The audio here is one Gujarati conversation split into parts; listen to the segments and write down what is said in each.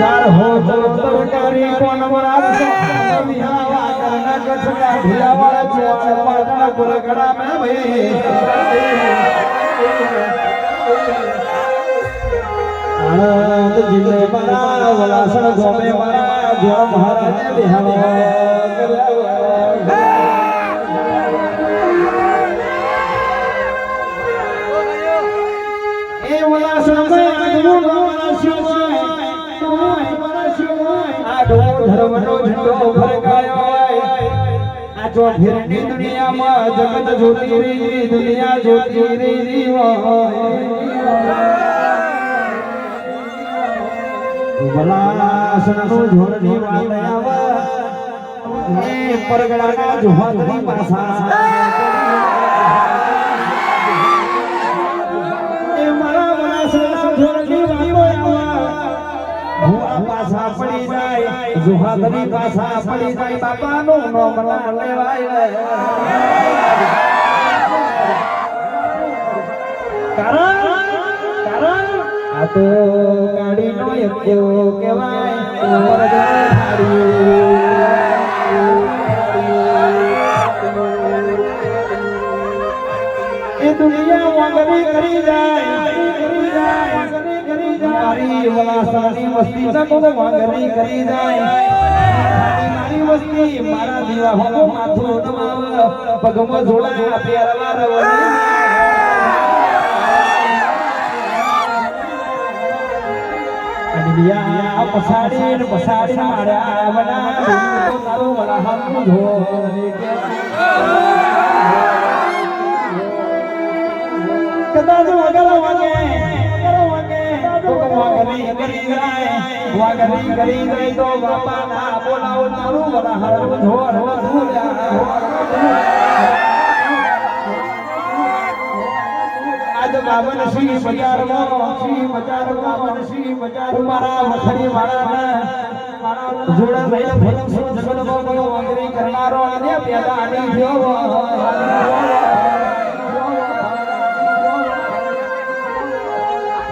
चार हो तरकारी कोण मराद बिहावा करना कचका ढिलावाला चोळ पाटणा पुरगडा में भई आनंद जिले मारा वलासण गोमे मारा जो महाराज बिहावा ए वलासण में आगमो मारा शिवाय आडो धर्मनो झंडो फरकायो आ जो फिरनी दुनिया में जगत ज्योति री दुनिया ज्योति री वलासणो झोरनी वालयावा ए परगड़ा जोहारी पासा ए मारा वलासणो झोरनी वालयावा भुआ पासा पड़ी जाए जोहारी पासा पड़ी जाए बापा नो नाम लेवाय कारण आ तो गाड़ी नो यज्ञो केवाय ए दुनिया वांगरी करी जाए मारी वलासणी वस्ती न को वांगरी करी जाए मारी वस्ती मारा दीवा हो माथो दमाव पगम जोड़ा प्यारवा रवनी दिया पसाड़ी मारा बना तो तारो वाला हम झोरे के कदा जो अगल वागे तो वागरी करी जाए तो बापा ना बोलाओ तारो वाला हम झोर हो धूला आज बावन श्री बाजार बावन श्री बाजार मारा मखरी मारा जोड़ा भाई भजन सो जगत को वांगरी करनारो आने प्यादा आनी थियो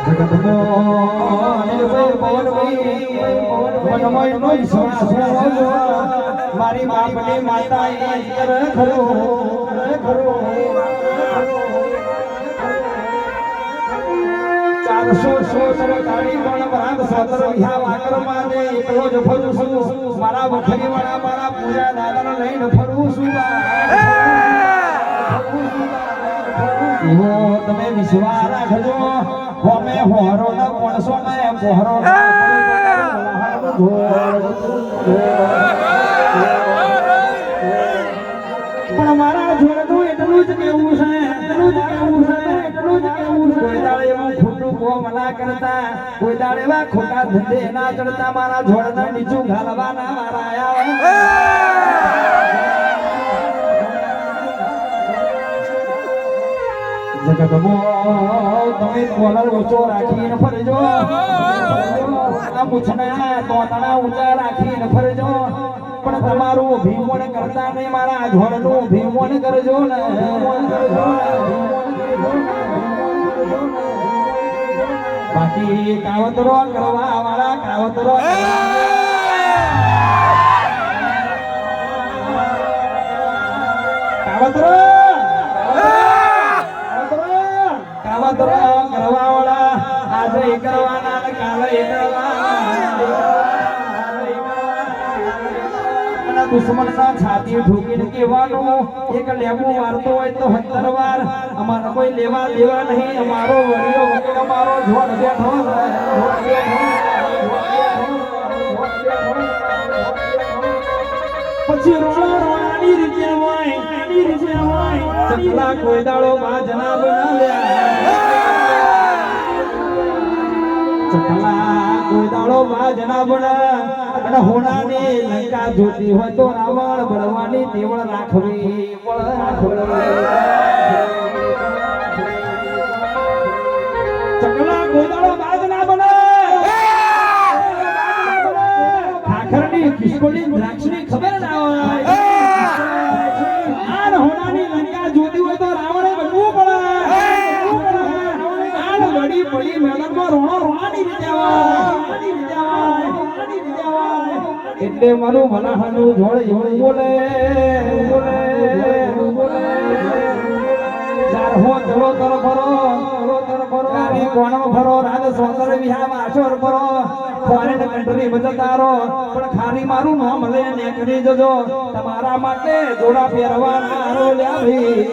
जगत को आने वे पवन मनमय नो ईश्वर मारी बाप ने माता कर खरो सरकारी कोण बराद सतर ह्या वाकर माने एकलो ज फरू सु मारा वखरी वाला मारा पूजा दादा लईन फरू सुबा हो તમે વિશ્વાસ રાખજો હોમે હોરો ન કોણસો ને પોહરો પણ મારા જોડનું એટલું જ કેવું છે કોઈ દાડે એવું ખોટું કો મના કરતા કોઈ દાડે એવા ખોટા ધંધે ના ચડતા મારા જોડના નીચું ઘાલવાના મારા આયા જગતમાં તમે કોલર ઊંચો રાખીને ફરજો આ મૂછના તોતણા ઊંચા રાખીને ફરજો પણ તમારું ભીમોણ કરતા નહીં મારા જોડનું ભીમોણ કરજો ને बाकी कावतरो करवा वाला कावतरो करवा वाला आज करवाना काल करवा दुश्मन ना छाती ठोकीने कहेवानो एक लेबू मारतो होय तो 70 વાર અમાર કોઈ લેવા દેવા નહીં અમારો વરિયો વગર અમારો જોડ બેઠો પછી રોણાની રીતે હોય ચકલા કોઈ દાડો બાજ ના બનાવ્યા ચકલા કોઈ દાડો બાજ ના બના અને હોણાની લંકા જોતી હોય તો રાવણ બળવાની દેવળ રાખવી ચકલા ગોદાળો બાજ ના બને ખાખરની ખિસકોલી દ્રાક્ષની ખબર ના હોય આન હોણાની લંકા જોતી હોય તો રાવણે બનવું પડે આન વડી પડી મેદાનમાં રોણાની રીતે આવે એટલે મારું મનાહનું જોડ એવું બોલે ચાર હો ચલો તર ફરો રાની કોણો ફરો રાજ સોતર વિહા વાછોર ફરો ફોરેન કન્ટ્રી બજતારો પણ ખાલી મારું નામ લે નેકડી જજો તમારા માટે જોડા પહેરવાના રો લ્યા ભાઈ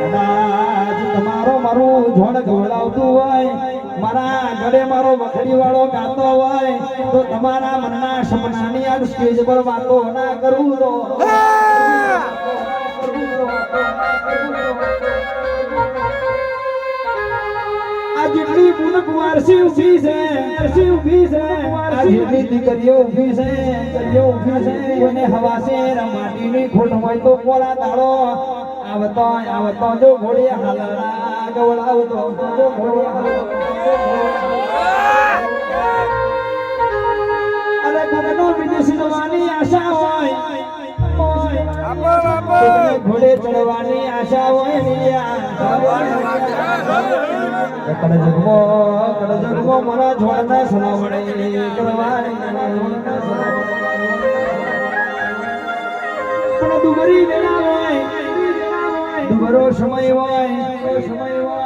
કદાચ તમારો મારું જોડ જોડાવતું હોય મારા ઘરે મારો વખડી વાળો ગાતો હોય તો તમારા મનના સપનાની આ સ્ટેજ પર વાતો ના કરું તો આ જેટલી પૂનક વારસી ઊભી છે આ જેટલી દીકરીઓ ઊભી છે કોઈને હવાસે માટીની ખોટ હોય તો પોળા તાળો આવતો જો ઘોડી હાલડા ગવડાવતો જો ઘોડી અરે કોનો વિદેશી જવાની આશા હોય ઘોડે ચડવાની આશા હોય કડ જગમો મારા જોડના સલામણી કરવાની પણ દુબરી વેળા હોય દુબરો સમય હોય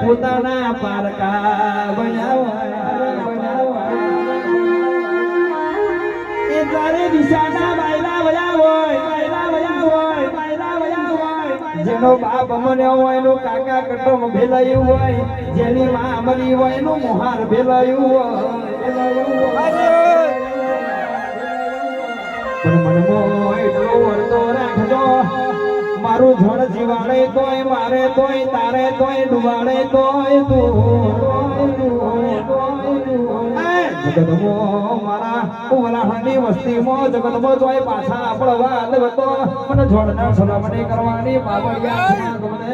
પોતાના પારકા બનાવવા એ તારે દિશાના બાયલા વયા હોય જેનો બાપ મન્યો હોય એનું કાકા કટમ ભેલાયું હોય જેની માં મરી હોય એનું મોહાર ભેલાયું હોય પણ મનમો એટલો વળતો રાખજો મારું જોડ જીવાડે તોય મારે તોય તારે તોય ડુબાડે તોય જગતમો મારા ઉવલાહની વસ્તીમાં જગતમો જોય પાછા આપણો વાત હતો મને જોડના સલામણી કરવાની બાબડિયા